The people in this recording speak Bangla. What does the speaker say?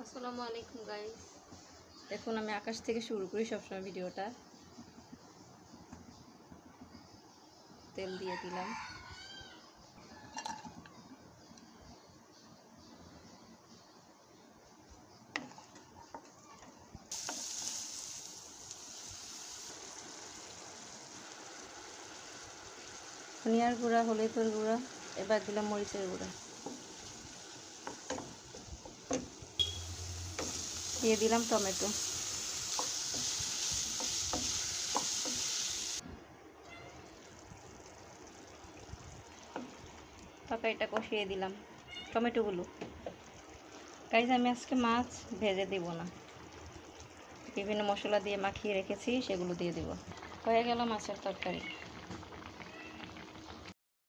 আসসালামু আলাইকুম গাইস। এখন আমি আকাশ থেকে শুরু করি সবসময় ভিডিওটা। তেল দিয়ে দিলাম। ধনিয়ার গুঁড়া, হলুদের গুঁড়া, এবার দিলাম মরিচের গুঁড়া, দিয়ে দিলাম টমেটো, তরকারিটা কষিয়ে দিলাম টমেটোগুলো। গাইস, আমি আজকে মাছ ভেজে দেব না, বিভিন্ন মশলা দিয়ে মাখিয়ে রেখেছি, সেগুলো দিয়ে দেব। হয়ে গেল মাছের তরকারি।